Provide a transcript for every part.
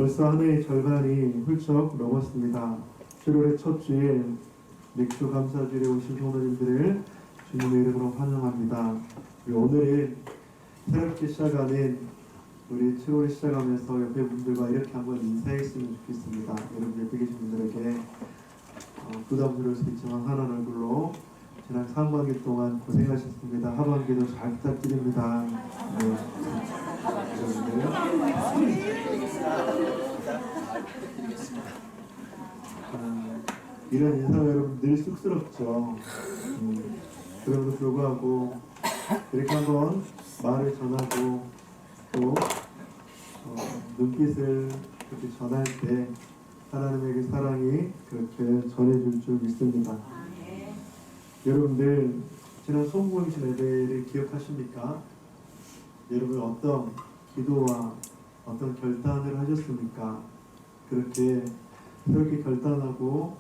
벌써 한 해의 절반이 훌쩍 넘었습니다. 7월의 첫 주일 맥주 감사주일에 오신 성도님들을 주님의 이름으로 환영합니다. 오늘은 새롭게 시작하는 우리 7월을 시작하면서 옆에 분들과 이렇게 한번 인사했으면 좋겠습니다. 여러분 옆에 계신 분들에게 부담스러울 수 있지만 환한 얼굴로 지난 상반기 동안 고생하셨습니다. 하반기도 잘 부탁드립니다. 네. 이런 인사가 여러분 늘 쑥스럽죠. 그럼에도 불구하고 이렇게 한번 말을 전하고 또 눈빛을 그렇게 전할 때 하나님에게 사랑이 그렇게 전해줄 줄 믿습니다. 여러분들 지난 소모임신 예배를 기억하십니까? 여러분 어떤 기도와 어떤 결단을 하셨습니까? 그렇게 결단하고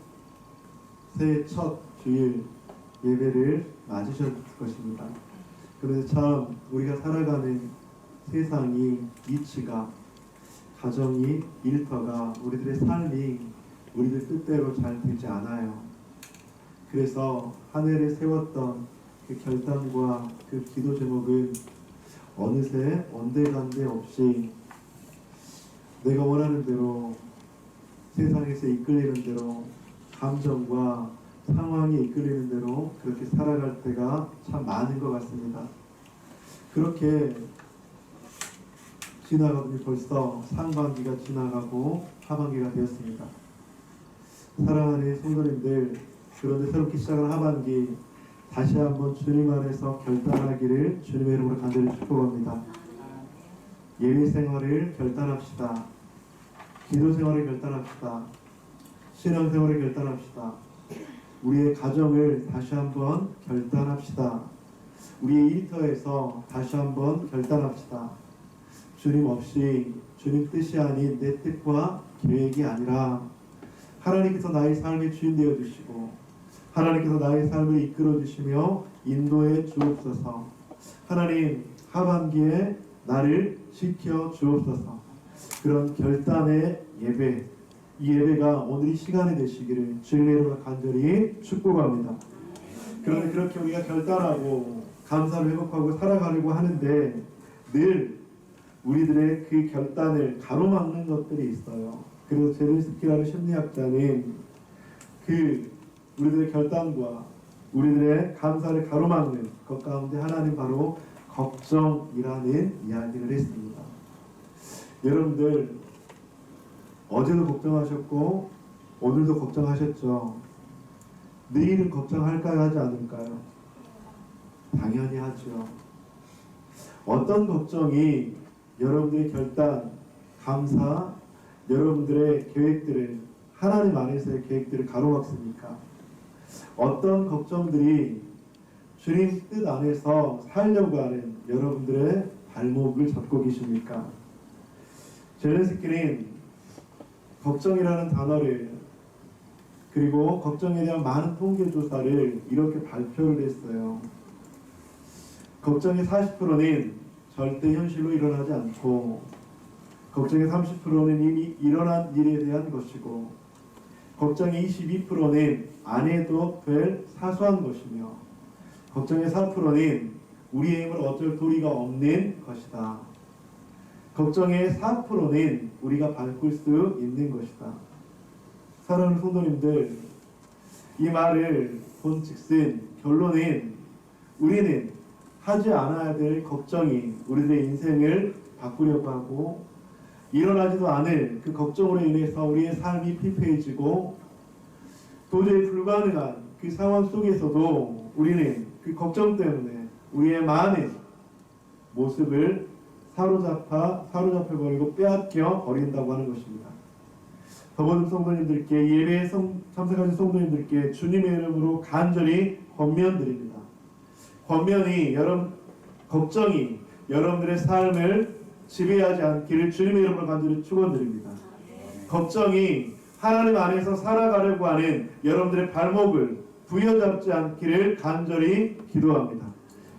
새해 첫 주일 예배를 맞으셨을 것입니다. 그런데 참 우리가 살아가는 세상이, 이치가, 가정이, 일터가, 우리들의 삶이 우리들 뜻대로 잘 되지 않아요. 그래서 한 해를 세웠던 그 결단과 그 기도 제목은 어느새 온데간데 없이 내가 원하는 대로, 세상에서 이끌리는 대로, 감정과 상황이 이끌리는 대로 그렇게 살아갈 때가 참 많은 것 같습니다. 그렇게 지나가더니 벌써 상반기가 지나가고 하반기가 되었습니다. 사랑하는 성도님들, 그런데 새롭게 시작한 하반기 다시 한번 주님 안에서 결단하기를 주님의 이름으로 간절히 축복합니다. 예배 생활을 결단합시다. 기도 생활을 결단합시다. 신앙 생활을 결단합시다. 우리의 가정을 다시 한번 결단합시다. 우리의 일터에서 다시 한번 결단합시다. 주님 없이, 주님 뜻이 아닌 내 뜻과 계획이 아니라 하나님께서 나의 삶의 주인 되어 주시고 하나님께서 나의 삶을 이끌어 주시며 인도해 주옵소서. 하나님, 하반기에 나를 지켜 주옵소서. 그런 결단의 예배, 이 예배가 오늘 이 시간이 되시기를 주님의 이름으로 간절히 축복합니다. 그런데 그렇게 우리가 결단하고 감사를 회복하고 살아가려고 하는데 늘 우리들의 그 결단을 가로막는 것들이 있어요. 그래서 제르스키라는 심리학자는 그 우리들의 결단과 우리들의 감사를 가로막는 것 가운데 하나는 바로 걱정이라는 이야기를 했습니다. 여러분들 어제도 걱정하셨고 오늘도 걱정하셨죠. 내일은 걱정할까요, 하지 않을까요? 당연히 하죠. 어떤 걱정이 여러분들의 결단, 감사, 여러분들의 계획들을, 하나님 안에서의 계획들을 가로막습니까? 어떤 걱정들이 주님 뜻 안에서 살려고 하는 여러분들의 발목을 잡고 계십니까? 젤렌스키는 걱정이라는 단어를, 그리고 걱정에 대한 많은 통계 조사를 이렇게 발표를 했어요. 걱정의 40%는 절대 현실로 일어나지 않고, 걱정의 30%는 이미 일어난 일에 대한 것이고, 걱정의 22%는 안 해도 될 사소한 것이며, 걱정의 4%는 우리의 힘으로 어쩔 도리가 없는 것이다. 걱정의 4%는 우리가 바꿀 수 있는 것이다. 사랑하는 성도님들, 이 말을 본즉슨 결론은 우리는 하지 않아야 될 걱정이 우리들의 인생을 바꾸려고 하고, 일어나지도 않을 그 걱정으로 인해서 우리의 삶이 피폐해지고 도저히 불가능한 그 상황 속에서도 우리는 그 걱정 때문에 우리의 많은 모습을 사로잡혀버리고 빼앗겨 버린다고 하는 것입니다. 더불어 성도님들께, 예배에 참석하신 성도님들께 주님의 이름으로 간절히 권면드립니다. 권면이, 걱정이 여러분들의 삶을 지배하지 않기를 주님의 이름으로 간절히 축원드립니다. 걱정이 하나님 안에서 살아가려고 하는 여러분들의 발목을 부여잡지 않기를 간절히 기도합니다.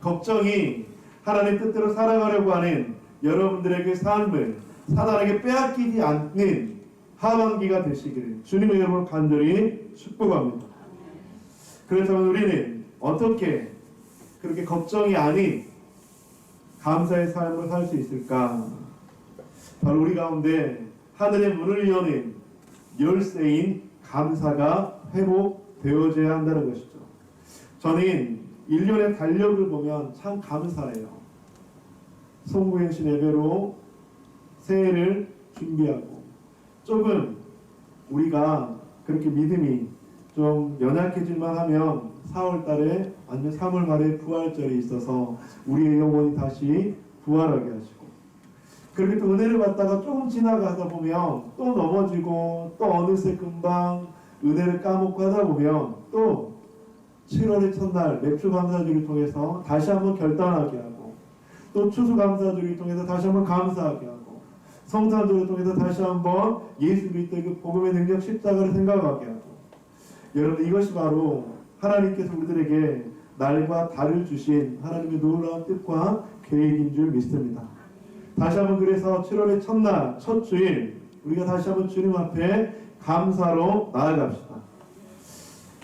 걱정이 하나님 뜻대로 살아가려고 하는 여러분들의 그 삶을 사단에게 빼앗기지 않는 하반기가 되시기를 주님의 이름으로 간절히 축복합니다. 그렇다면 우리는 어떻게 그렇게 걱정이 아닌 감사의 삶을 살 수 있을까? 바로 우리 가운데 하늘의 문을 여는 열쇠인 감사가 회복되어져야 한다는 것이죠. 저는 1년의 달력을 보면 참 감사해요. 송구행신 예배로 새해를 준비하고, 조금 우리가 그렇게 믿음이 좀 연약해질만 하면 4월 달에 아니면 3월 말에 부활절이 있어서 우리의 영혼이 다시 부활하게 하시고, 그렇게 또 은혜를 받다가 조금 지나가다 보면 또 넘어지고, 또 어느새 금방 은혜를 까먹고 하다 보면 또 7월의 첫날 맥주감사주를 통해서 다시 한번 결단하게 하고, 또 추수감사주를 통해서 다시 한번 감사하게 하고, 성탄절을 통해서 다시 한번 예수 그리스도의 그 복음의 능력 십자가를 생각하게 하고, 여러분 이것이 바로 하나님께서 우리들에게 날과 달을 주신 하나님의 놀라운 뜻과 계획인 줄 믿습니다. 다시 한번 그래서 7월의 첫날 첫 주일 우리가 다시 한번 주님 앞에 감사로 나아갑시다.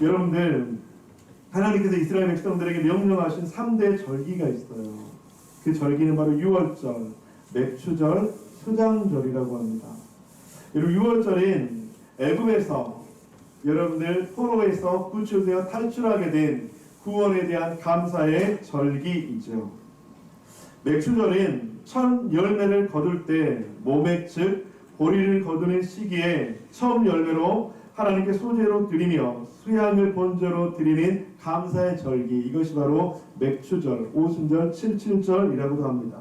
여러분들, 하나님께서 이스라엘 백성들에게 명령하신 3대 절기가 있어요. 그 절기는 바로 유월절, 맥추절, 수장절이라고 합니다. 여러분, 유월절인 애굽에서 여러분들 포로에서 구출되어 탈출하게 된 구원에 대한 감사의 절기이죠. 맥추절은 첫 열매를 거둘 때 모맥 즉 보리를 거두는 시기에 처음 열매로 하나님께 소제로 드리며 수양을 번제로 드리는 감사의 절기, 이것이 바로 맥추절, 오순절, 칠칠절이라고도 합니다.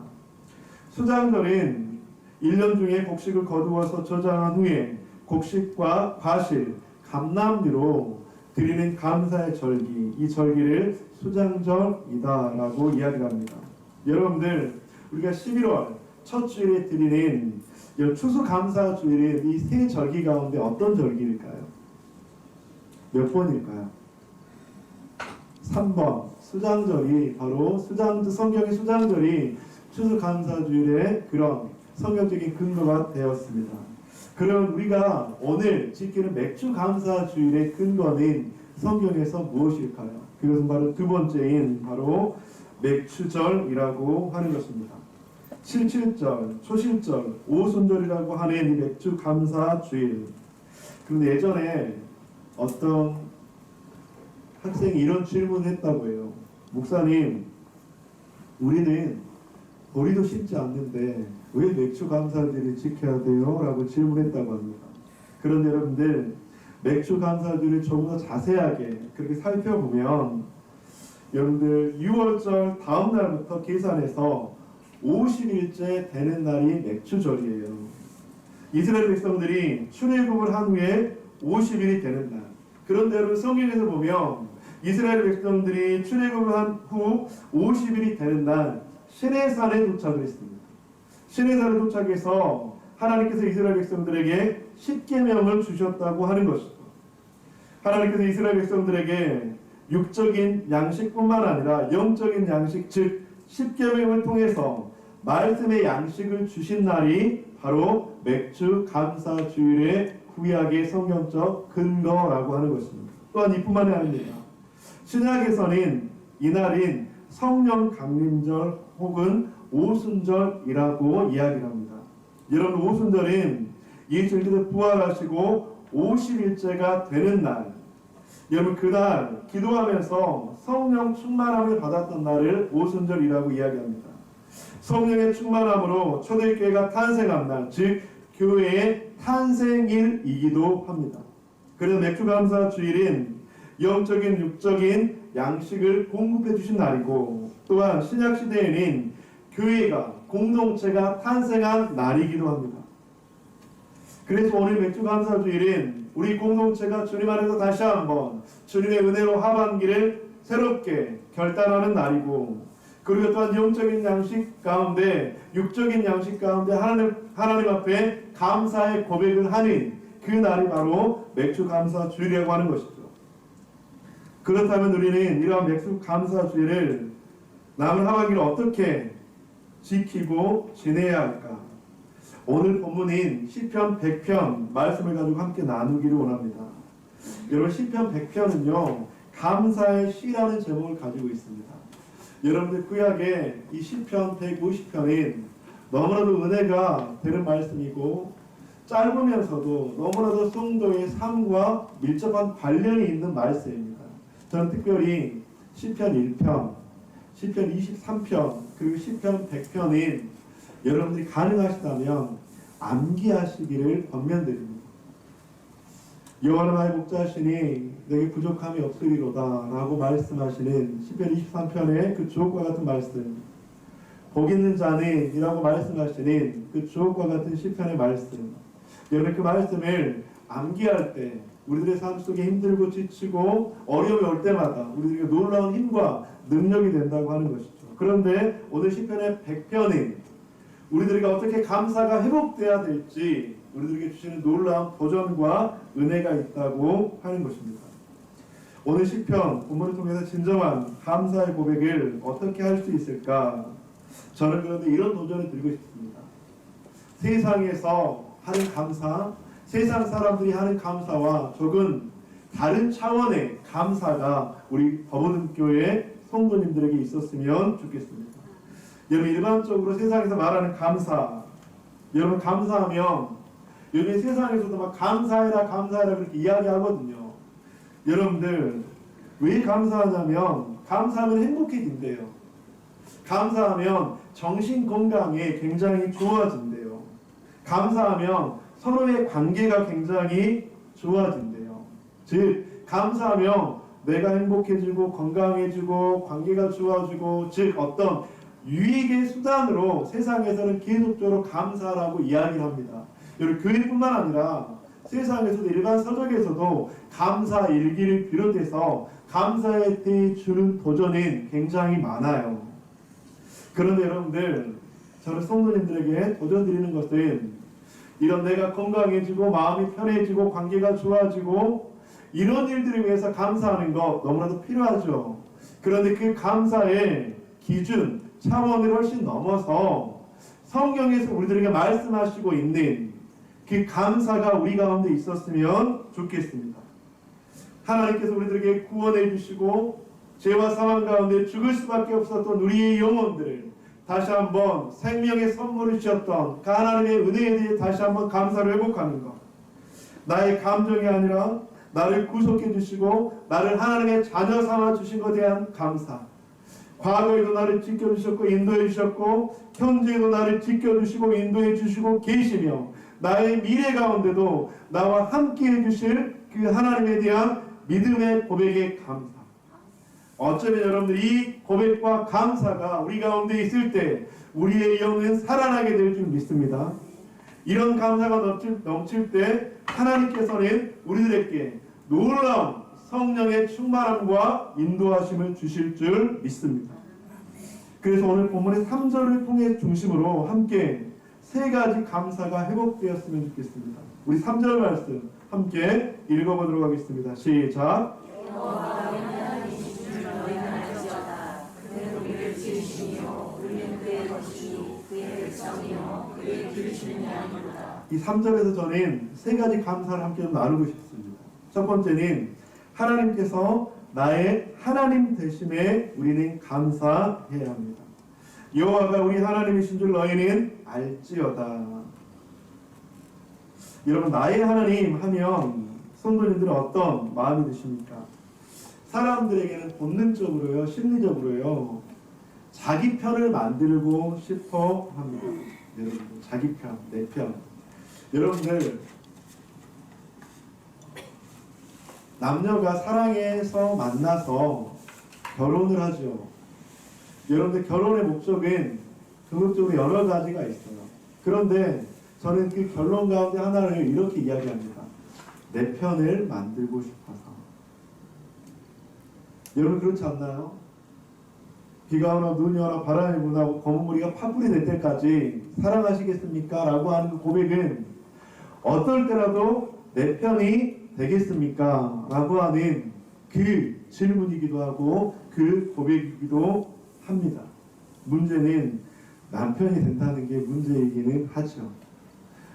수장절은 1년 중에 곡식을 거두어서 저장한 후에 곡식과 과실, 감람류로 드리는 감사의 절기, 이 절기를 수장절이다라고 이야기합니다. 여러분들, 우리가 11월 첫 주일에 드리는 추수감사주일의 이 세 절기 가운데 어떤 절기일까요? 몇 번일까요? 3번 수장절이 바로 성경의 수장절이 추수감사주일의 그런 성경적인 근거가 되었습니다. 그럼 우리가 오늘 지키는 맥주감사주일의 근거는 성경에서 무엇일까요? 그것은 바로 두 번째인 바로 맥추절이라고 하는 것입니다. 칠칠절, 초실절, 오순절이라고 하는 이 맥주감사주일. 그런데 예전에 어떤 학생이 이런 질문을 했다고 해요. 목사님, 우리는 보리도 심지 않는데 왜 맥주감사주일을 지켜야 돼요? 라고 질문했다고 합니다. 그런데 여러분들, 맥주감사주일을 조금 더 자세하게 그렇게 살펴보면 여러분들 6월절 다음 날부터 계산해서 50일째 되는 날이 맥추절이에요. 이스라엘 백성들이 출애굽을 한 후에 50일이 되는 날. 그런데 여러분 성경에서 보면 이스라엘 백성들이 출애굽을 한 후 50일이 되는 날 시내산에 도착을 했습니다. 시내산에 도착해서 하나님께서 이스라엘 백성들에게 10계명을 주셨다고 하는 것이죠. 하나님께서 이스라엘 백성들에게 육적인 양식뿐만 아니라 영적인 양식, 즉 10계명을 통해서 말씀의 양식을 주신 날이 바로 맥주감사주일의 구약의 성경적 근거라고 하는 것입니다. 또한 이뿐만이 아닙니다. 신약에서는 이날인 성령 강림절 혹은 오순절이라고 이야기를 합니다. 여러분, 오순절은 예수님께서 부활하시고 50일째가 되는 날, 여러분 그날 기도하면서 성령 충만함을 받았던 날을 오순절이라고 이야기합니다. 성령의 충만함으로 초대교회가 탄생한 날, 즉 교회의 탄생일이기도 합니다. 그래서 맥주감사주일은 영적인 육적인 양식을 공급해 주신 날이고, 또한 신약시대에는 교회가 공동체가 탄생한 날이기도 합니다. 그래서 오늘 맥주감사주일은 우리 공동체가 주님 안에서 다시 한번 주님의 은혜로 하반기를 새롭게 결단하는 날이고, 그리고 또한 영적인 양식 가운데 육적인 양식 가운데 하나님 앞에 감사의 고백을 하는 그 날이 바로 맥주감사주일이라고 하는 것이죠. 그렇다면 우리는 이러한 맥주감사주일을 남은 하반기를 어떻게 지키고 지내야 할까? 오늘 본문인 시편 100편 말씀을 가지고 함께 나누기를 원합니다. 여러분 시편 100편은요 감사의 시라는 제목을 가지고 있습니다. 여러분들 구약의 이 시편 150편인 너무나도 은혜가 되는 말씀이고 짧으면서도 너무나도 성도의 삶과 밀접한 관련이 있는 말씀입니다. 저는 특별히 시편 1편, 시편 23편, 그리고 시편 100편인 여러분들이 가능하시다면 암기하시기를 권면드립니다. 여호와는 나의 목자시니 내게 부족함이 없으리로다 라고 말씀하시는 시편 23편의 그 주옥과 같은 말씀, 복 있는 자는 이라고 말씀하시는 그 주옥과 같은 시편의 말씀, 여러분 그 말씀을 암기할 때 우리들의 삶 속에 힘들고 지치고 어려움이 올 때마다 우리들에게 놀라운 힘과 능력이 된다고 하는 것이죠. 그런데 오늘 시편의 100편은 우리들에게 어떻게 감사가 회복돼야 될지 우리들에게 주시는 놀라운 도전과 은혜가 있다고 하는 것입니다. 오늘 시편 본문을 통해서 진정한 감사의 고백을 어떻게 할 수 있을까? 저는 그런데 이런 도전을 드리고 싶습니다. 세상에서 하는 감사, 세상 사람들이 하는 감사와 조금 다른 차원의 감사가 우리 법원교회 성도님들에게 있었으면 좋겠습니다. 여러분 일반적으로 세상에서 말하는 감사, 여러분 감사하면 요즘 세상에서도 막 감사해라 감사해라 그렇게 이야기하거든요. 여러분들 왜 감사하냐면 감사하면 행복해진대요. 감사하면 정신 건강에 굉장히 좋아진대요. 감사하면 서로의 관계가 굉장히 좋아진대요. 즉 감사하면 내가 행복해지고 건강해지고 관계가 좋아지고 즉 어떤 유익의 수단으로 세상에서는 계속적으로 감사라고 이야기를 합니다. 여러분 교회뿐만 아니라 세상에서도 일반 서적에서도 감사 일기를 비롯해서 감사에 대해 주는 도전은 굉장히 많아요. 그런데 여러분들 저는 성도님들에게 도전 드리는 것은 이런 내가 건강해지고 마음이 편해지고 관계가 좋아지고 이런 일들을 위해서 감사하는 것 너무나도 필요하죠. 그런데 그 감사의 기준 차원을 훨씬 넘어서 성경에서 우리들에게 말씀하시고 있는 그 감사가 우리 가운데 있었으면 좋겠습니다. 하나님께서 우리들에게 구원해 주시고 죄와 사망 가운데 죽을 수밖에 없었던 우리의 영혼들을 다시 한번 생명의 선물을 주셨던 그 하나님의 은혜에 대해 다시 한번 감사를 회복하는 것, 나의 감정이 아니라 나를 구속해 주시고 나를 하나님의 자녀 삼아 주신 것에 대한 감사, 과거에도 나를 지켜주셨고 인도해 주셨고 현재에도 나를 지켜주시고 인도해 주시고 계시며 나의 미래 가운데도 나와 함께 해주실 그 하나님에 대한 믿음의 고백의 감사. 어쩌면 여러분들 이 고백과 감사가 우리 가운데 있을 때 우리의 영은 살아나게 될 줄 믿습니다. 이런 감사가 넘칠 때 하나님께서는 우리들에게 놀라운 성령의 충만함과 인도하심을 주실 줄 믿습니다. 그래서 오늘 본문의 3절을 통해 중심으로 함께 세 가지 감사가 회복되었으면 좋겠습니다. 우리 3절 말씀 함께 읽어보도록 하겠습니다. 시작. 이 3절에서 저는 세 가지 감사를 함께 좀 나누고 싶습니다. 첫 번째는 하나님께서 나의 하나님 되심에 우리는 감사해야 합니다. 여호와가 우리 하나님이신 줄 너희는 알지어다. 여러분 나의 하나님 하면 성도님들은 어떤 마음이 드십니까? 사람들에게는 본능적으로요, 심리적으로요, 자기 편을 만들고 싶어 합니다. 여러분 자기 편, 내 편. 여러분들 남녀가 사랑해서 만나서 결혼을 하죠. 여러분들 결혼의 목적은 궁극적으로 여러 가지가 있어요. 그런데 저는 그 결론 가운데 하나를 이렇게 이야기합니다. 내 편을 만들고 싶어서. 여러분 그렇지 않나요? 비가 오나 눈이 오나 바람이 부나 검은무리가 파뿌리 될 때까지 사랑하시겠습니까? 라고 하는 그 고백은 어떨 때라도 내 편이 되겠습니까? 라고 하는 그 질문이기도 하고 그 고백이기도 합니다. 문제는 남편이 된다는 게 문제이기는 하죠.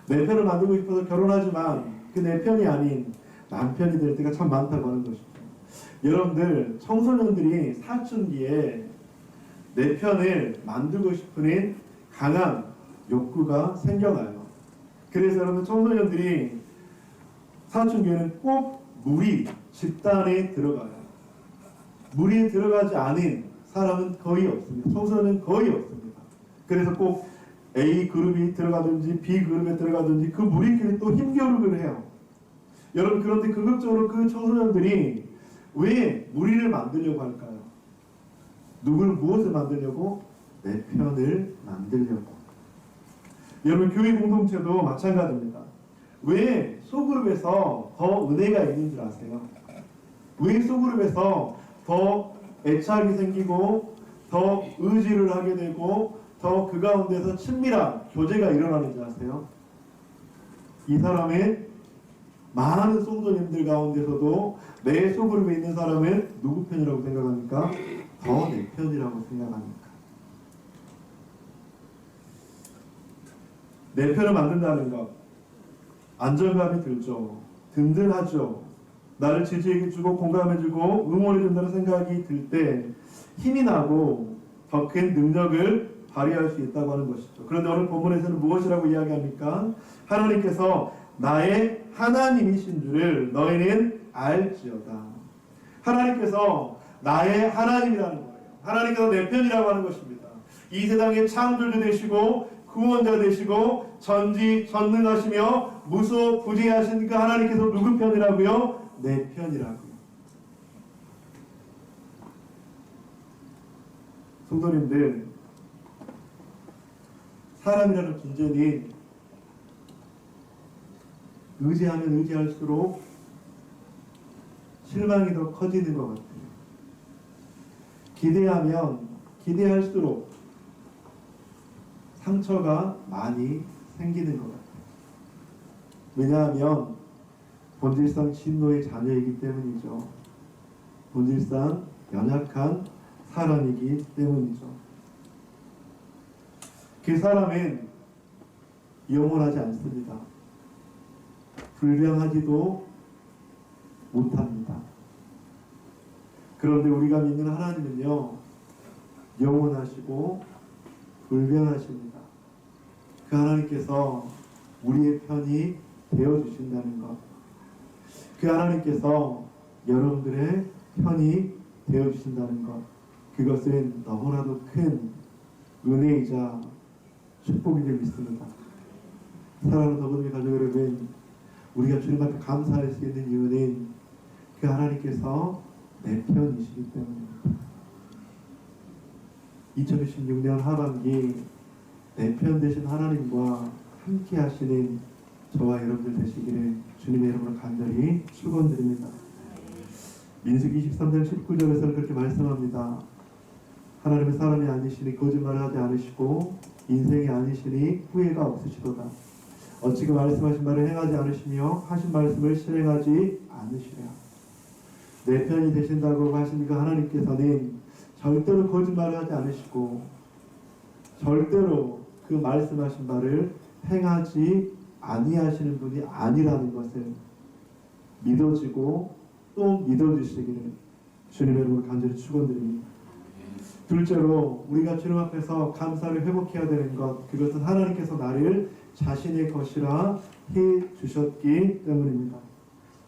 내 편을 만들고 싶어서 결혼하지만 그 내 편이 아닌 남편이 될 때가 참 많다고 하는 것이죠. 여러분들 청소년들이 사춘기에 내 편을 만들고 싶은 강한 욕구가 생겨나요. 그래서 여러분 청소년들이 사춘기에는 꼭 무리 집단에 들어가요. 무리에 들어가지 않은 사람은 거의 없습니다. 청소년은 거의 없습니다. 그래서 꼭 A 그룹이 들어가든지 B 그룹에 들어가든지 그 무리끼리 또 힘겨루기를 해요. 여러분 그런데 극적으로 그 청소년들이 왜 무리를 만들려고 할까요? 누구를 무엇을 만들려고? 내 편을 만들려고. 여러분 교회 공동체도 마찬가지입니다. 왜 소그룹에서 더 은혜가 있는 줄 아세요? 왜 소그룹에서 더 애착이 생기고 더 의지를 하게 되고 더 그 가운데서 친밀한 교제가 일어나는 줄 아세요? 이 사람의 많은 성도님들 가운데서도 내 소그룹에 있는 사람은 누구 편이라고 생각합니까? 더 내 편이라고 생각합니까? 내 편을 만든다는 것 안정감이 들죠. 든든하죠. 나를 지지해주고 공감해주고 응원해준다는 생각이 들 때 힘이 나고 더 큰 능력을 발휘할 수 있다고 하는 것이죠. 그런데 오늘 본문에서는 무엇이라고 이야기합니까? 하나님께서 나의 하나님이신 줄을 너희는 알지어다. 하나님께서 나의 하나님이라는 거예요. 하나님께서 내 편이라고 하는 것입니다. 이 세상의 창조주 되시고 구원자 되시고 전지전능하시며 무소부재하신 그 하나님께서 누구 편이라고요? 내 편이라고요. 성도님들, 사람이라는 존재는 의지하면 의지할수록 실망이 더 커지는 것 같아요. 기대하면 기대할수록 상처가 많이 생기는 것 같아요. 왜냐하면 본질상 진노의 자녀이기 때문이죠. 본질상 연약한 사람이기 때문이죠. 그 사람은 영원하지 않습니다. 불변하지도 못합니다. 그런데 우리가 믿는 하나님은요, 영원하시고 불변하십니다. 그 하나님께서 우리의 편이 되어주신다는 것, 그 하나님께서 여러분들의 편이 되어주신다는 것, 그것은 너무나도 큰 은혜이자 축복인 줄 믿습니다. 사랑하는 더불어의 가족 여러분, 우리가 주님 앞에 감사할 수 있는 이유는 그 하나님께서 내 편이시기 때문입니다. 2016년 하반기 내 편 되신 하나님과 함께 하시는 저와 여러분들 되시기를 주님의 이름으로 간절히 축원드립니다. 민수기 23장 19절에서는 그렇게 말씀합니다. 하나님은 사람이 아니시니 거짓말을 하지 않으시고 인생이 아니시니 후회가 없으시도다. 어찌 그 말씀하신 말을 행하지 않으시며 하신 말씀을 실행하지 않으시랴. 내 편이 되신다고 하신 그 하나님께서는 절대로 거짓말을 하지 않으시고 절대로 그 말씀하신 바를 행하지 아니하시는 분이 아니라는 것을 믿어지고 또 믿어주시기를 주님의 이름으로 간절히 축원드립니다. 둘째로 우리가 주님 앞에서 감사를 회복해야 되는 것, 그것은 하나님께서 나를 자신의 것이라 해주셨기 때문입니다.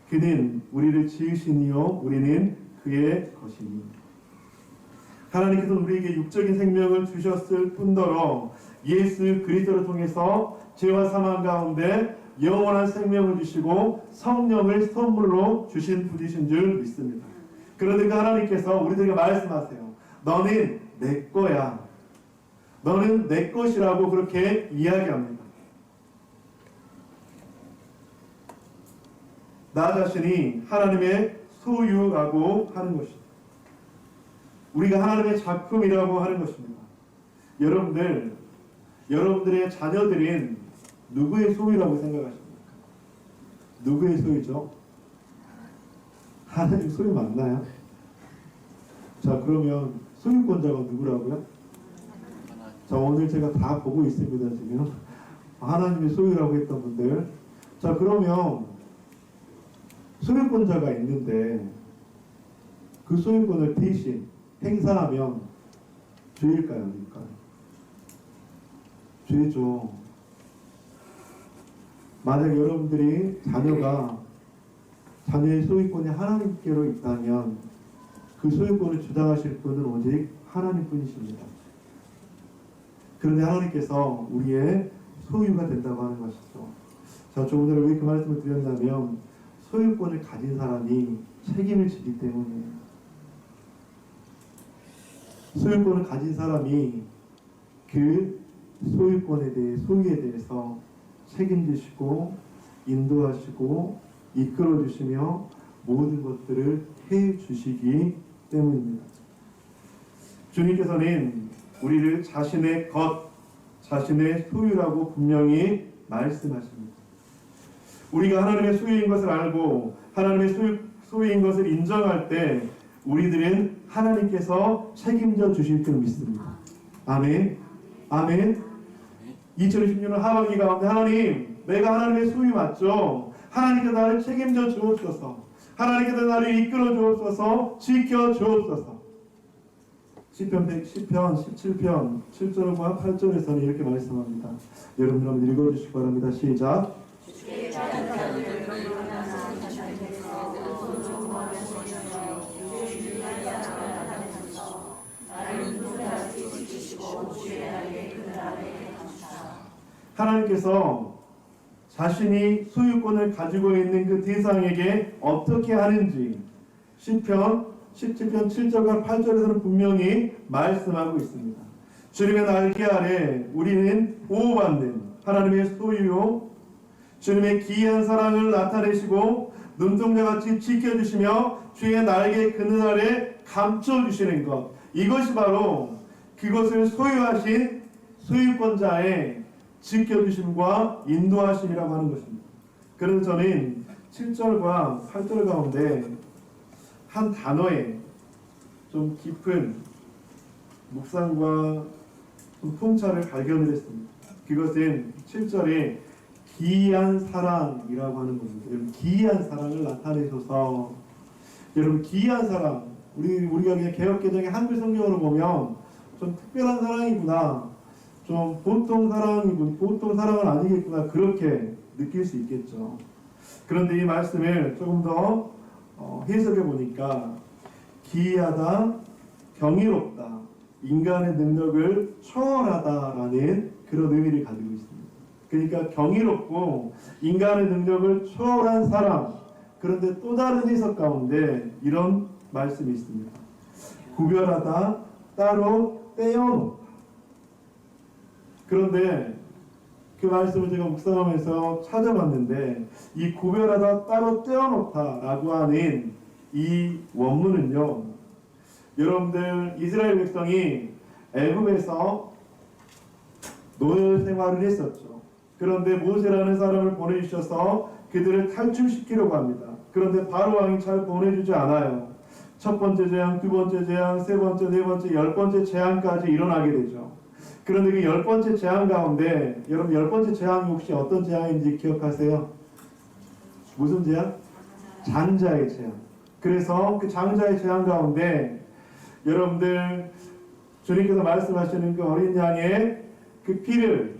그는 우리를 지으시니요 우리는 그의 것이니. 하나님께서 우리에게 육적인 생명을 주셨을 뿐더러 예수 그리스도를 통해서 죄와 사망 가운데 영원한 생명을 주시고 성령을 선물로 주신 분이신 줄 믿습니다. 그런데 그 하나님께서 우리들에게 말씀하세요. 너는 내 거야. 너는 내 것이라고 그렇게 이야기합니다. 나 자신이 하나님의 소유라고 하는 것입니다. 우리가 하나님의 작품이라고 하는 것입니다. 여러분들의 자녀들은 누구의 소유라고 생각하십니까? 누구의 소유죠? 하나님 소유 맞나요? 자, 그러면 소유권자가 누구라고요? 자, 오늘 제가 다 보고 있습니다. 지금 하나님의 소유라고 했던 분들, 자 그러면 소유권자가 있는데 그 소유권을 대신 행사하면 죄일까요, 아닐까요? 죄죠. 만약 여러분들이 자녀의 소유권이 하나님께로 있다면 그 소유권을 주장하실 분은 오직 하나님뿐이십니다. 그런데 하나님께서 우리의 소유가 된다고 하는 것이죠. 자, 저 오늘 왜 그 말씀을 드렸냐면 소유권을 가진 사람이 책임을 지기 때문이에요. 소유권을 가진 사람이 그 소유에 대해서 책임지시고 인도하시고 이끌어주시며 모든 것들을 해주시기 때문입니다. 주님께서는 우리를 자신의 것, 자신의 소유라고 분명히 말씀하십니다. 우리가 하나님의 소유인 것을 알고 하나님의 소유인 것을 인정할 때 우리들은 하나님께서 책임져 주실 줄 믿습니다. 아멘. 아멘. 2016년 하반기 가운데 하나님, 내가 하나님의 소유 맞죠? 하나님께서 나를 책임져 주옵소서. 하나님께서 나를 이끌어 주옵소서. 지켜 주옵소서. 시편 17편 7절과 8절에서는 이렇게 말씀합니다. 여러분 한번 읽어주시기 바랍니다. 시작. 하나님께서 자신이 소유권을 가지고 있는 그 대상에게 어떻게 하는지 시편 17편 7절과 8절에서는 분명히 말씀하고 있습니다. 주님의 날개 아래 우리는 보호받는 하나님의 소유요, 주님의 기이한 사랑을 나타내시고 눈동자같이 지켜주시며 주의 날개 그늘 아래 감춰주시는 것, 이것이 바로 그것을 소유하신 소유권자의 지켜주심과 인도하심이라고 하는 것입니다. 그래서 저는 7절과 8절 가운데 한 단어에 좀 깊은 묵상과 좀 통찰을 발견을 했습니다. 그것은 7절에 기이한 사랑이라고 하는 겁니다. 여러분, 기이한 사랑을 나타내셔서, 여러분 기이한 사랑, 우리가 그냥 개역개정의 한글 성경으로 보면 좀 특별한 사랑이구나, 좀 보통 사랑은 아니겠구나, 그렇게 느낄 수 있겠죠. 그런데 이 말씀을 조금 더 해석해 보니까 기이하다, 경이롭다, 인간의 능력을 초월하다라는 그런 의미를 가지고 있습니다. 그러니까 경이롭고 인간의 능력을 초월한 사람. 그런데 또 다른 해석 가운데 이런 말씀이 있습니다. 구별하다, 따로 떼어놓다. 그런데 그 말씀을 제가 묵상하면서 찾아봤는데 이 구별하다, 따로 떼어놓다 라고 하는 이 원문은요, 여러분들 이스라엘 백성이 애굽에서 노예 생활을 했었죠. 그런데 모세라는 사람을 보내주셔서 그들을 탈출시키려고 합니다. 그런데 바로 왕이 잘 보내주지 않아요. 첫 번째 재앙, 두 번째 재앙, 세 번째, 네 번째, 10번째 재앙까지 일어나게 되죠. 그런데 그 10번째 재앙 가운데, 여러분 10번째 재앙이 혹시 어떤 재앙인지 기억하세요? 무슨 재앙? 장자의 재앙. 그래서 그 장자의 재앙 가운데 여러분들 주님께서 말씀하시는 그 어린 양의 그 피를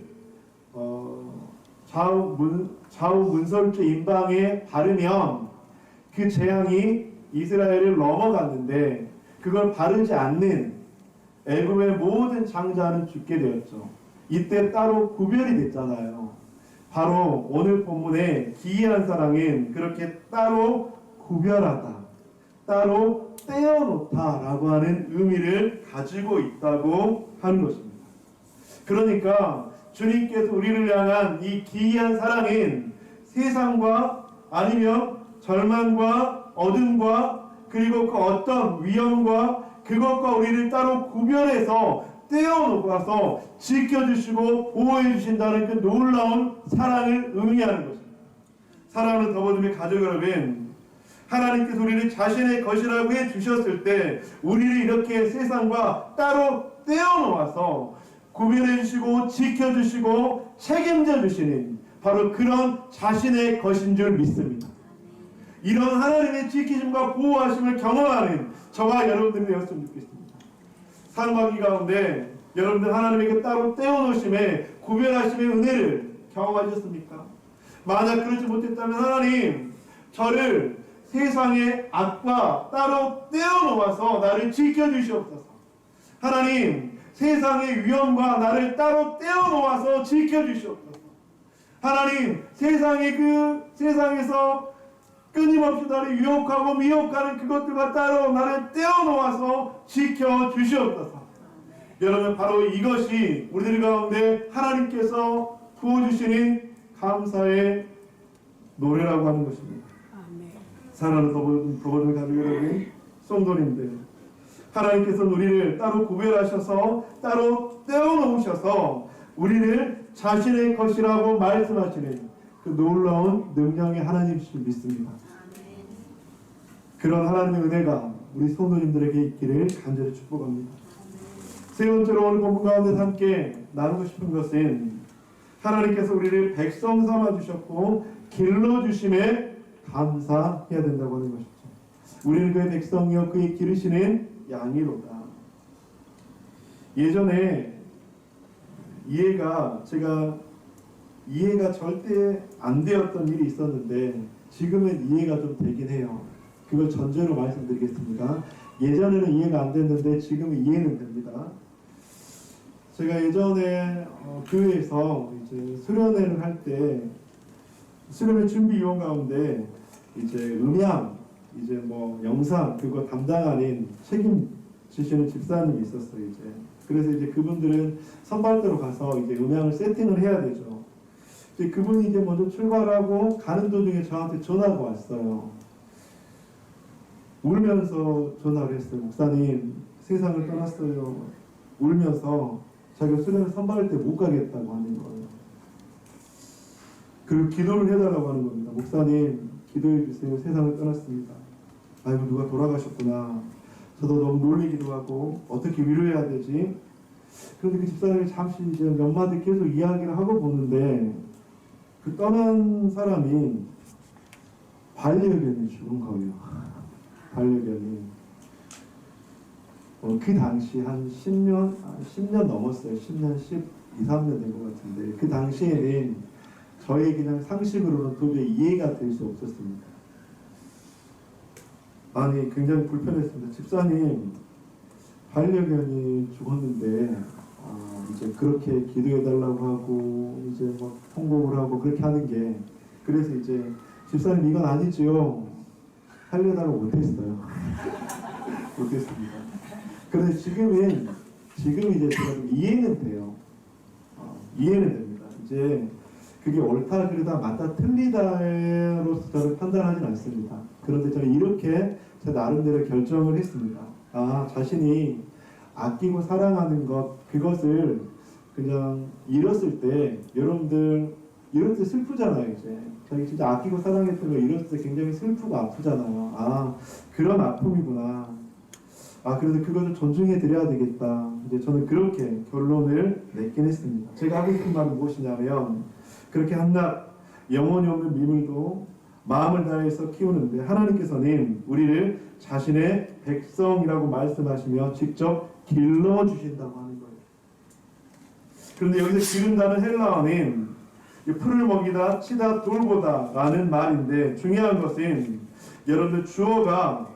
좌우 문설주 임방에 바르면 그 재앙이 이스라엘을 넘어갔는데 그걸 바르지 않는 애굽의 모든 장자는 죽게 되었죠. 이때 따로 구별이 됐잖아요. 바로 오늘 본문의 기이한 사랑은 그렇게 따로 구별하다, 따로 떼어놓다 라고 하는 의미를 가지고 있다고 하는 것입니다. 그러니까 주님께서 우리를 향한 이 기이한 사랑은 세상과 아니면 절망과 어둠과 그리고 그 어떤 위험과 그것과 우리를 따로 구별해서 떼어놓아서 지켜주시고 보호해주신다는 그 놀라운 사랑을 의미하는 것입니다. 사랑하는 더버듬의 가족 여러분, 하나님께서 우리를 자신의 것이라고 해주셨을 때 우리를 이렇게 세상과 따로 떼어놓아서 구별해 주시고 지켜주시고 책임져 주시는 바로 그런 자신의 것인 줄 믿습니다. 이런 하나님의 지키심과 보호하심을 경험하는 저와 여러분들이 되었으면 좋겠습니다. 상반기 가운데 여러분들 하나님에게 따로 떼어놓으심에 구별하심의 은혜를 경험하셨습니까? 만약 그렇지 못했다면 하나님 저를 세상의 악과 따로 떼어놓아서 나를 지켜주시옵소서. 하나님 세상의 위험과 나를 따로 떼어놓아서 지켜주시옵소서. 하나님 세상에서 끊임없이 나를 유혹하고 미혹하는 그것들과 따로 나를 떼어놓아서 지켜주시옵소서. 여러분 바로 이것이 우리들 가운데 하나님께서 부어주시는 감사의 노래라고 하는 것입니다. 사랑하는 더버들 가족 여러분, 성도님들, 하나님께서 우리를 따로 구별하셔서 따로 떼어놓으셔서 우리를 자신의 것이라고 말씀하시는 그 놀라운 능력의 하나님이실 믿습니다. 그런 하나님의 은혜가 우리 성도님들에게 있기를 간절히 축복합니다. 세 번째로 오늘 본문 가운데 함께 나누고 싶은 것은 하나님께서 우리를 백성 삼아 주셨고 길러주심에 감사해야 된다고 하는 것이죠. 우리는 그의 백성이요 그의 기르시는 양이로다. 예전에 제가 이해가 절대 안 되었던 일이 있었는데 지금은 이해가 좀 되긴 해요. 그걸 전제로 말씀드리겠습니다. 예전에는 이해가 안 됐는데 지금은 이해는 됩니다. 제가 예전에 교회에서 이제 수련회를 할 때 수련회 준비 요원 가운데 이제 음향, 이제 뭐 영상 그거 담당하는 책임지시는 집사님이 있었어요. 그래서 이제 그분들은 선발대로 가서 이제 음향을 세팅을 해야 되죠. 이제 그분이 이제 먼저 출발하고 가는 도중에 저한테 전화가 왔어요. 울면서 전화를 했어요. 목사님, 세상을 떠났어요. 울면서 자기가 수련회 선발할 때 못 가겠다고 하는 거예요. 그리고 기도를 해달라고 하는 겁니다. 목사님, 기도해 주세요. 세상을 떠났습니다. 아이고, 누가 돌아가셨구나. 저도 너무 놀리기도 하고 어떻게 위로해야 되지? 그런데 그 집사님이 잠시 이제 몇 마디 계속 이야기를 하고 보는데 그 떠난 사람이 반려견이 죽은 거예요. 반려견이. 그 당시 한 10년 넘었어요. 10년, 12~13년 된 것 같은데 그 당시에는 저의 그냥 상식으로는 도저히 이해가 될 수 없었습니다. 아니 굉장히 불편했습니다. 집사님, 반려견이 죽었는데 이제 그렇게 기도해달라고 하고 이제 막 통곡을 하고 그렇게 하는 게 그래서 이제 집사님 이건 아니지요. 하려다가 못했어요. 못했습니다. 그런데 지금 이제 제가 좀 이해는 돼요. 이해는 됩니다. 이제 그게 옳다 그르다 맞다 틀리다로서 저는 판단하진 않습니다. 그런데 저는 이렇게 제 나름대로 결정을 했습니다. 자신이 아끼고 사랑하는 그것을 그냥 잃었을 때 여러분들 이럴 때 슬프잖아요. 이제 자기 진짜 아끼고 사랑했던 걸 잃었을 때 굉장히 슬프고 아프잖아요. 그런 아픔이구나. 그래서 그것을 존중해 드려야 되겠다. 이제 저는 그렇게 결론을 내긴 했습니다. 제가 하고 싶은 말은 무엇이냐면 그렇게 한낱 영혼이 없는 미물도 마음을 다해서 키우는데 하나님께서는 우리를 자신의 백성이라고 말씀하시며 직접 길러주신다고 하는 거예요. 그런데 여기서 기른다는 헬라어는 풀을 먹이다, 치다, 돌보다 라는 말인데 중요한 것은 여러분들 주어가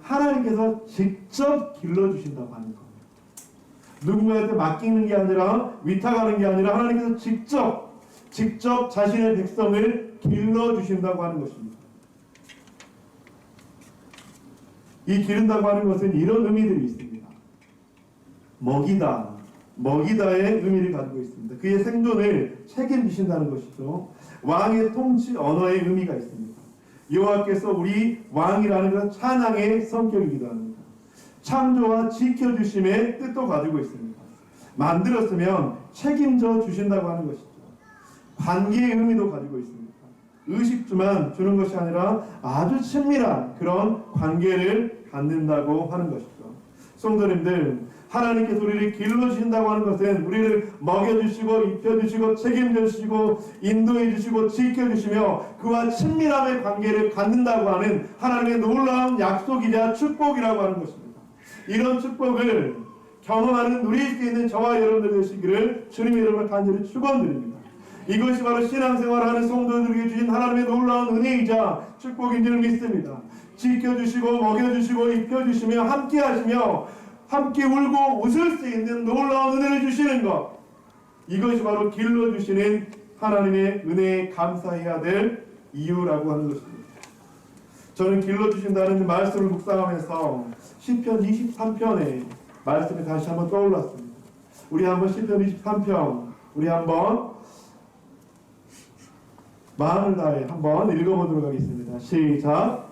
하나님께서 직접 길러주신다고 하는 거예요. 누군가한테 맡기는 게 아니라 위탁하는 게 아니라 하나님께서 직접 자신의 백성을 길러주신다고 하는 것입니다. 이 기른다고 하는 것은 이런 의미들이 있습니다. 먹이다의 의미를 가지고 있습니다. 그의 생존을 책임지신다는 것이죠. 왕의 통치 언어의 의미가 있습니다. 여호와께서 우리 왕이라는 것은 찬양의 성격이기도 합니다. 창조와 지켜주심의 뜻도 가지고 있습니다. 만들었으면 책임져 주신다고 하는 것이죠. 관계의 의미도 가지고 있습니다. 의식주만 주는 것이 아니라 아주 친밀한 그런 관계를 갖는다고 하는 것이죠. 성도님들, 하나님께서 우리를 길러주신다고 하는 것은 우리를 먹여주시고 입혀주시고 책임져주시고 인도해주시고 지켜주시며 그와 친밀함의 관계를 갖는다고 하는 하나님의 놀라운 약속이자 축복이라고 하는 것입니다. 이런 축복을 경험하는 누릴 수 있는 저와 여러분들 되시기를 주님의 이름으로 간절히 축원드립니다. 이것이 바로 신앙생활하는 성도들에게 주신 하나님의 놀라운 은혜이자 축복인 줄 믿습니다. 지켜주시고 먹여주시고 입혀주시며 함께하시며 함께 울고 웃을 수 있는 놀라운 은혜를 주시는 것, 이것이 바로 길러주시는 하나님의 은혜에 감사해야 될 이유라고 하는 것입니다. 저는 길러주신다는 말씀을 묵상하면서 시편 23편의 말씀이 다시 한번 떠올랐습니다. 우리 한번 시편 23편 우리 한번 마음을 다해 한번 읽어보도록 하겠습니다. 시작.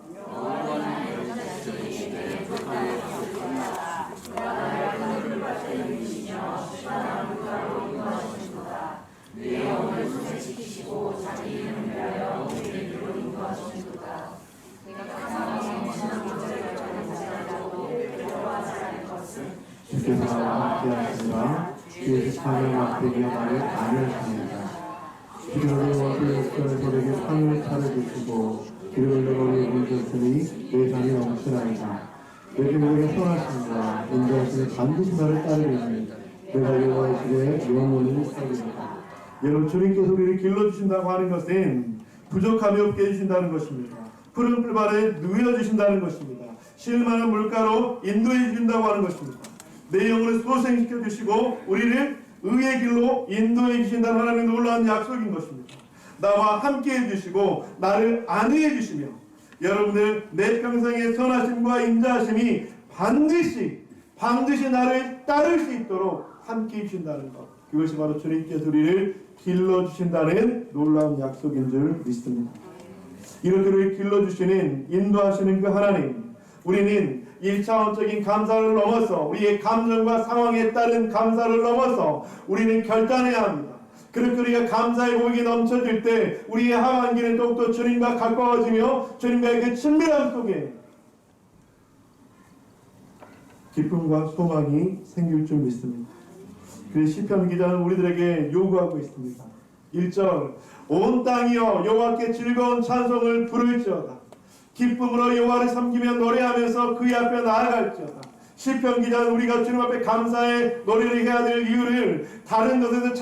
주께서 나와 함께하시니라. 주의 사랑의 막대기가 나를 안위하십니다. 주께서 내 목전에서 내게 상을 차려주시고 기름을 내 머리에 얹으셨으니 내 잔이 넘치나이다. 내게 선하십니다. 인도하시는 반드시 나를 따르리니 내가 여호와의 집에 영원히 살리리다. 여러분, 주님께서 우리를 길러주신다고 하는 것은 부족함이 없게 해주신다는 것입니다. 푸른 풀밭에 누워주신다는 것입니다. 실만한 물가로 인도해 주신다고 하는 것입니다. 내 영혼을 소생시켜 주시고 우리를 의의 길로 인도해 주신다는 하나님의 놀라운 약속인 것입니다. 나와 함께 해주시고 나를 안위해 주시며 여러분들 내 평생의 선하심과 인자하심이 반드시 나를 따를 수 있도록 함께 해주신다는 것, 그것이 바로 주님께서 우리를 길러주신다는 놀라운 약속인 줄 믿습니다. 이렇게 우리를 길러주시는 인도하시는 그 하나님, 우리는 1차원적인 감사를 넘어서 우리의 감정과 상황에 따른 감사를 넘어서 우리는 결단해야 합니다. 그렇게 우리가 감사의 고백이 넘쳐질 때 우리의 하반기는 더욱더 주님과 가까워지며 주님과의 그 친밀함 속에 기쁨과 소망이 생길 줄 믿습니다. 그래서 시편 기자는 우리들에게 요구하고 있습니다. 1절, 온 땅이여 여호와께 즐거운 찬송을 부를지어다. 기쁨으로 여호와를 섬기며 노래하면서 그의 앞에 나아갈지어다. 시편 기자는 우리가 주님 앞에 감사의 노래를 해야 될 이유를 다른 것에서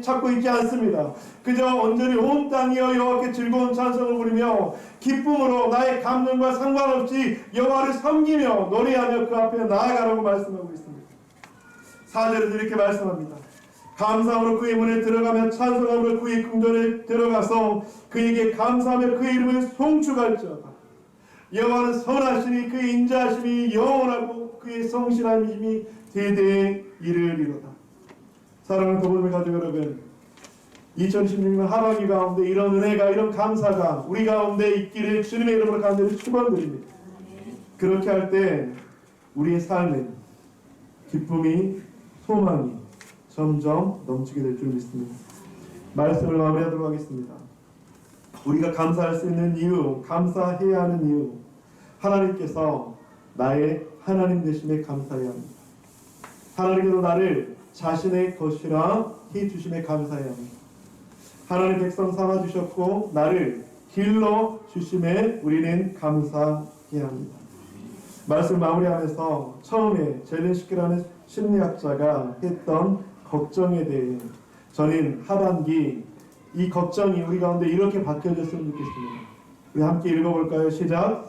찾고 있지 않습니다. 그저 온전히 온 땅이여 여호와께 즐거운 찬송을 부르며 기쁨으로 나의 감정과 상관없이 여호와를 섬기며 노래하며 그 앞에 나아가라고 말씀하고 있습니다. 4절에도 이렇게 말씀합니다. 감사함으로 그의 문에 들어가며 찬송함으로 그의 궁전에 들어가서 그에게 감사하며 그의 이름을 송축할지어다. 여호와는 선하시니 그의 인자하심이 영원하고 그의 성실함이 대대에 이르리로다. 사랑하는 도움을 가족 여러분, 2016년 하반기 가운데 이런 은혜가, 이런 감사가 우리 가운데 있기를 주님의 이름으로 간절히 축원드립니다. 그렇게 할 때 우리의 삶은 기쁨이, 소망이 점점 넘치게 될 줄 믿습니다. 말씀을 마무리하도록 하겠습니다. 우리가 감사할 수 있는 이유, 감사해야 하는 이유, 하나님께서 나의 하나님 되심에 감사해야 합니다. 하나님께서 나를 자신의 것이라 해주심에 감사해야 합니다. 하나님 백성 삼아주셨고 나를 길러주심에 우리는 감사해야 합니다. 말씀 마무리하면서 처음에 젤렌스키라는 심리학자가 했던 걱정에 대해 저는 하반기 이 걱정이 우리 가운데 이렇게 바뀌어졌으면 좋겠습니다. 우리 함께 읽어볼까요? 시작.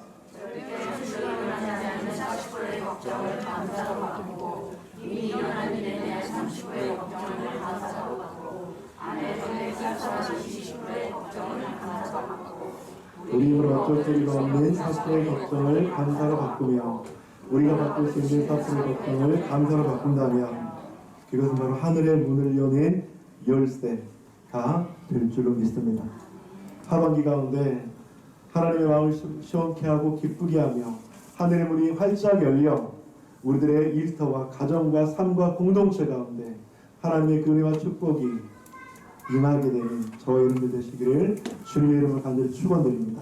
우리 힘으로 어쩔 소리가 없는 사수의 걱정을 감사로 바꾸며 우리가 바꿀 수 있는 사수의 걱정을 감사로 바꾼다면 그것은 바로 하늘의 문을 여는 열쇠가 될 줄로 믿습니다. 하반기 가운데 하나님의 마음을 시원케 하고 기쁘게 하며 하늘의 문이 활짝 열려 우리들의 일터와 가정과 삶과 공동체 가운데 하나님의 은혜와 축복이 임하게 되는 저와 여러분들 되시기를 주님의 이름으로 간절히 축원드립니다.